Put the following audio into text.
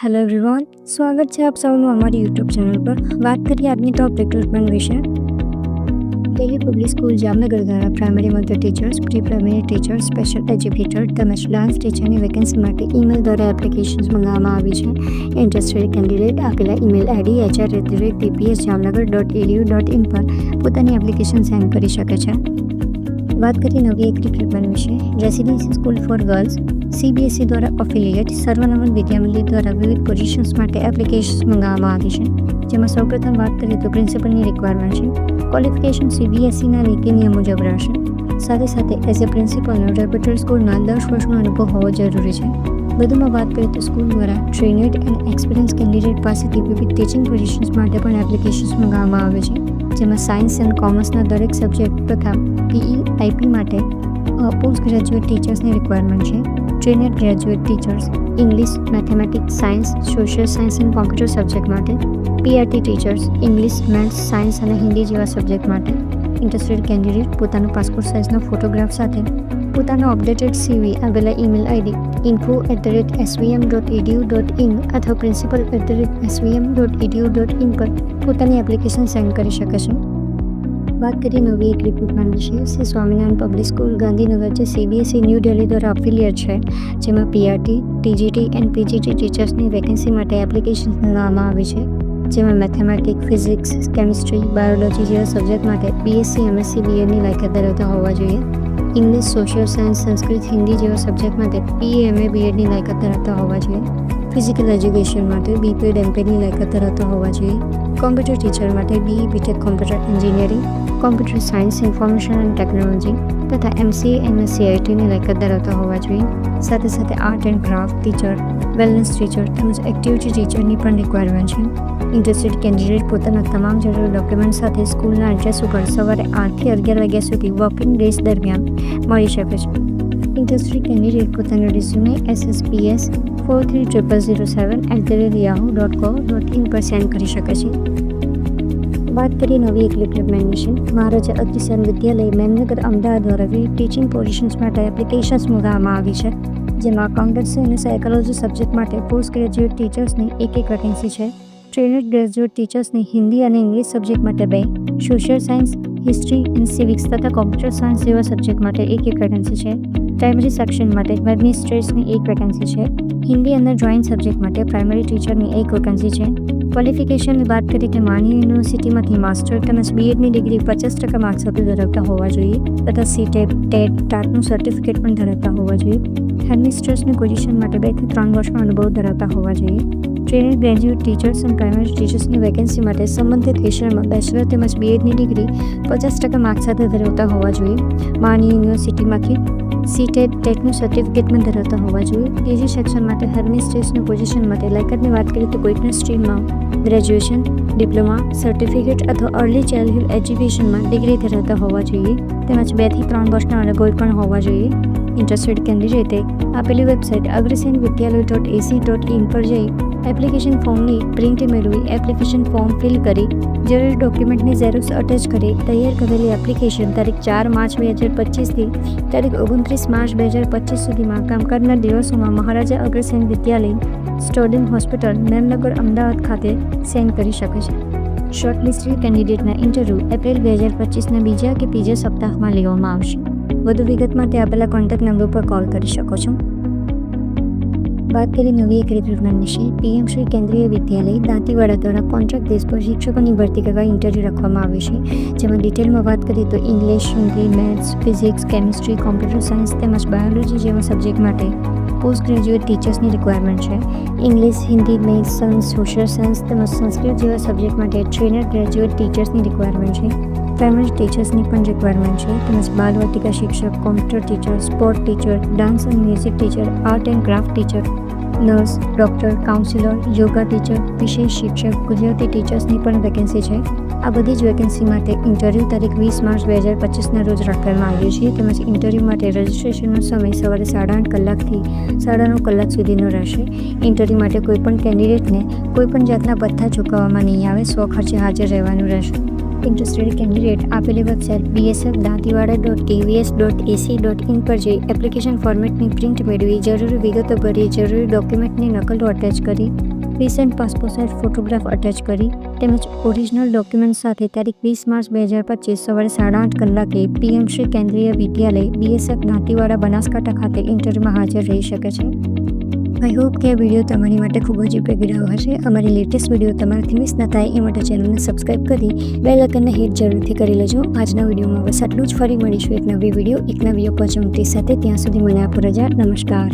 Hello everyone, સ્વાગત છે આપ સૌનું અમારી યુટ્યુબ ચેનલ પર. વાત કરીએ આજની ટોપ રિક્રુટમેન્ટ વિશે. દિલ્હી પબ્લિક સ્કૂલ જામનગર દ્વારા primary mother teachers, pre primary teacher, special educator તેમજ ડાન્સ ટીચરની વેકેન્સી માટે ઈમેલ દ્વારા એપ્લિકેશન્સ મંગાવવામાં આવી છે. ઇન્ટરેસ્ટેડ કેન્ડિડેટ આપેલા ઈમેલ આઈડી hr@tpsjamnagar.edu.in પર પોતાની એપ્લિકેશન સેન્ડ કરી શકે છે. વાત કરીએ નવી એક રિક્રુટમેન્ટ વિશે. Residency school four girls CBSE દ્વારા અફિલિયેટ સર્વનમન વિદ્યામંદિર દ્વારા વિવિધ પોઝિશન્સ માટે એપ્લિકેશન્સ મંગાવવામાં આવી છે. જેમાં સૌપ્રથમ વાત કરીએ તો પ્રિન્સિપલની રિક્વાયરમેન્ટ છે. ક્વોલિફિકેશન CBSEના નીતિ નિયમ મુજબ રહેશે. સાથે સાથે એઝ એ પ્રિન્સિપલનો રેપ્યુટેડ સ્કૂલમાં 10 વર્ષનો અનુભવ હોવો જરૂરી છે. વધુમાં વાત કરીએ તો સ્કૂલ દ્વારા ટ્રેન્ડ એન્ડ એક્સપિરિયન્સ કેન્ડિડેટ પાસેથી વિવિધ ટીચિંગ પોઝિશન્સ માટે પણ એપ્લિકેશન્સ મંગાવવામાં આવે છે. જેમાં સાયન્સ એન્ડ કોમર્સના દરેક સબ્જેક્ટ તથા PE/IP માટે પોસ્ટ ગ્રેજ્યુએટ ટીચર્સની રિક્વાયરમેન્ટ છે. Trend graduate teachers English, mathematics, science, social science and computer subject માટે. PRT teachers English, maths, science અને હિન્દી જેવા સબ્જેક્ટ માટે. ઇન્ટરેસ્ટેડ કેન્ડિડેટ પોતાનો પાસપોર્ટ સાઇઝનો ફોટોગ્રાફ સાથે પોતાનો અપડેટેડ CV આવેલા ઈમેલ આઈડી info@svm.edu.in અથવા principal@svm.edu.in પર પોતાની એપ્લિકેશન સેન્ડ કરી શકે છે. વાત કરીએ નવી એક રિક્રુટમેન્ટ વિશે. શ્રી સ્વામિનારાયણ પબ્લિક સ્કૂલ ગાંધીનગર જે CBSE ન્યૂ દિલ્હી દ્વારા અફિલિયેટ છે. જેમાં PRT, TGT એન્ડ PGT ટીચર્સની વેકેન્સી માટે એપ્લિકેશન મંગાવવામાં આવી છે. જેમાં મેથેમેટિક્સ, ફિઝિક્સ, કેમિસ્ટ્રી, બાયોલોજી જેવા સબ્જેક્ટ માટે BSc, MSc, BEdની લાયકાત ધરાવતા હોવા જોઈએ. English, social science, Sanskrit, Hindi જેવા સબ્જેક્ટ માટે PA, MA, BEdની લાયકાત ધરાવતા હોવા જોઈએ. ફિઝિકલ એજ્યુકેશન માટે BPed, MPedની લાયકાત ધરાવતા હોવા જોઈએ. કોમ્પ્યુટર ટીચર માટે BE, BTech computer engineering, computer science, information and technology તથા MCA, MSc, ITની લાયકાત ધરાવતા હોવા જોઈએ. સાથે સાથે art and craft teacher, wellness teacher તેમજ એક્ટિવિટી ટીચરની પણ રિક્વાયરમેન્ટ છે. ઇન્ટરેસ્ટેડ કેન્ડિડેટ પોતાના તમામ જરૂરી ડોક્યુમેન્ટ સાથે સ્કૂલના એડ્રેસ ઉપર સવારે 8 થી 11 વાગ્યા સુધી વર્કિંગ ડેઝ દરમિયાન મળી શકે છે. ઇન્ટરેસ્ટેડ કેન્ડિડેટ પોતાનો રિઝ્યુમે SSPS43007@yahoo.co.in પર સેન્ડ કરી શકે છે. વાત કરીએ નવી એક રિક્રુટમેન્ટ વિશે. મહારાજા અગ્રસેન વિદ્યાલય મેમનગર અમદાવાદ દ્વારા વિવિધ ટીચિંગ પોઝિશન્સ માટે એપ્લિકેશન્સ મંગાવવામાં આવી છે. જેમાં અકાઉન્ટન્સી અને સાયકોલોજી સબ્જેક્ટ માટે પોસ્ટ ગ્રેજ્યુએટ ટીચર્સની એક વેકેન્સી છે. ટ્રેન્ડ ગ્રેજ્યુએટ ટીચર્સની હિન્દી અને ઇંગ્લિશ સબ્જેક્ટ માટે 2, social science, history and civics તથા કોમ્પ્યુટર સાયન્સ જેવા સબ્જેક્ટ માટે એક વેકેન્સી છે. પ્રાઇમરી સેક્શન માટે એડમિનિસ્ટ્રેટર્સની એક વેકેન્સી છે. હિન્દી અને ડ્રોઈંગ સબ્જેક્ટ માટે પ્રાઇમરી ટીચરની એક વેકેન્સી છે. ક્વોલિફિકેશનની વાત કરીએ કે માન્ય યુનિવર્સિટીમાંથી માસ્ટર તેમજ BEdની ડિગ્રી 50% માર્ક્સ સાથે ધરાવતા હોવા જોઈએ તથા CTET, TET, TATનું સર્ટિફિકેટ પણ ધરાવતા હોવા જોઈએ. હેડમિસ્ટ્રેસની પોઝિશન માટે 2 થી 3 વર્ષનો અનુભવ ધરાવતા હોવા જોઈએ. ટ્રેન્ડ ગ્રેજ્યુએટ ટીચર્સ અને પ્રાઇમરી ટીચર્સની વેકેન્સી માટે સંબંધિત વિષયમાં બેચલર તેમજ BEdની ડિગ્રી 50% માર્ક્સ સાથે ધરાવતા હોવા જોઈએ. માન્ય યુનિવર્સિટીમાંથી CTET, TETનું સર્ટિફિકેટ પણ ધરાવતા હોવા જોઈએ. ત્રીજી સેક્શન માટે હેડમિસ્ટ્રેસની પોઝિશન માટે લાયકાતની વાત કરીએ તો કોઈપણ સ્ટ્રીમમાં ગ્રેજ્યુએશન, ડિપ્લોમા, સર્ટિફિકેટ અથવા અર્લી ચાઇલ્ડહુડ એજ્યુકેશનમાં ડિગ્રી ધરાવતા હોવા જોઈએ. તેમજ 2 થી 3 વર્ષના અનુભવ પણ હોવા જોઈએ. ઇન્ટરેસ્ટેડ કેન્ડિડેટે આપેલી વેબસાઇટ agrsenvidyalaya.ac.in પર જઈ એપ્લિકેશન ફોર્મની પ્રિન્ટ મેળવી એપ્લિકેશન ફોર્મ ફિલ કરી જરૂરી ડોક્યુમેન્ટની ઝેરોક્સ અટેચ કરી તૈયાર કરેલી એપ્લિકેશન તારીખ 4 માર્ચ 2025થી તારીખ 29 માર્ચ 2025 સુધીમાં કામ કરનાર દિવસોમાં મહારાજા અગ્રસેન વિદ્યાલય, સ્ટોડિમ હોસ્પિટલ, મેમનગર, અમદાવાદ ખાતે સેન્ડ કરી શકે છે. શોર્ટલિસ્ટેડ કેન્ડિડેટના ઇન્ટરવ્યૂ એપ્રિલ 2025ના બીજા કે ત્રીજા સપ્તાહમાં લેવામાં આવશે. વધુ વિગત માટે આપેલા કોન્ટેક્ટ નંબર પર કોલ કરી શકો છો. વાત કરીએ નવી એક રિક્રુટમેન્ટ વિશે. PM શ્રી કેન્દ્રીય વિદ્યાલય દાંતીવાડા દ્વારા કોન્ટ્રાક્ટ બેઝ પર શિક્ષકોની ભરતી કરવા ઇન્ટરવ્યૂ રાખવામાં આવે છે. જેમાં ડિટેલમાં વાત કરીએ તો English, Hindi, maths, physics, chemistry, computer science તેમજ બાયોલોજી જેવા સબ્જેક્ટ માટે પોસ્ટ ગ્રેજ્યુએટ ટીચર્સની રિક્વાયરમેન્ટ છે. English, Hindi, maths, science, social science તેમજ સંસ્કૃત જેવા સબ્જેક્ટ માટે ટ્રેન્ડ ગ્રેજ્યુએટ ટીચર્સની રિક્વાયરમેન્ટ છે. પ્રાઇમરી ટીચર્સની પણ રિક્વાયરમેન્ટ છે. તેમજ બાલવાટિકા શિક્ષક, computer teacher, sport teacher, dance and music teacher, art and craft teacher, nurse, doctor, counsellor, yoga teacher, વિશેષ શિક્ષક, ગુજરાતી ટીચર્સની પણ વેકેન્સી છે. આ બધી જ વેકેન્સી માટે ઇન્ટરવ્યૂ તારીખ 20 માર્ચ 2025ના રોજ રાખવામાં આવ્યો છે. તેમજ ઇન્ટરવ્યૂ માટે રજિસ્ટ્રેશનનો સમય સવારે 8:30 કલાકથી 9:30 કલાક સુધીનો રહેશે. ઇન્ટરવ્યૂ માટે કોઈપણ કેન્ડિડેટને કોઈપણ જાતના ભથ્થા ચૂકવવામાં નહીં આવે. સ્વખર્ચે હાજર રહેવાનું રહેશે. ઇન્ટરેસ્ટેડ કેન્ડિડેટ આપેલી વેબસાઇટ bsf.dantewada.tvs.ac.in પર જઈ એપ્લિકેશન ફોર્મેટની પ્રિન્ટ મેળવી જરૂરી વિગતો ભરી જરૂરી ડોક્યુમેન્ટની નકલો અટેચ કરી recent passport size photograph attach કરી તેમજ ઓરિજિનલ ડોક્યુમેન્ટ સાથે તારીખ 20 માર્ચ 2025 સવારે 8:30 કલાકે PM શ્રી કેન્દ્રીય વિદ્યાલય BSF દાંતીવાડા બનાસકાંઠા ખાતે ઇન્ટરવ્યૂમાં હાજર રહી શકે છે. આઈ હોપ કે આ વિડીયો તમારી માટે ખૂબ જ ઉપયોગી રહ્યો હશે. અમારી લેટેસ્ટ વિડીયો તમારાથી મિસ ન થાય એ માટે ચેનલને સબસ્ક્રાઇબ કરી બેલ આઇકનને હિટ જરૂરથી કરી લેજો. આજના વિડીયોમાં બસ આટલું જ. ફરી મળીશું એક નવી વિડીયો એક નવી ઓપોર્ચ્યુનિટી સાથે. ત્યાં સુધી મને આપો રજા. નમસ્કાર.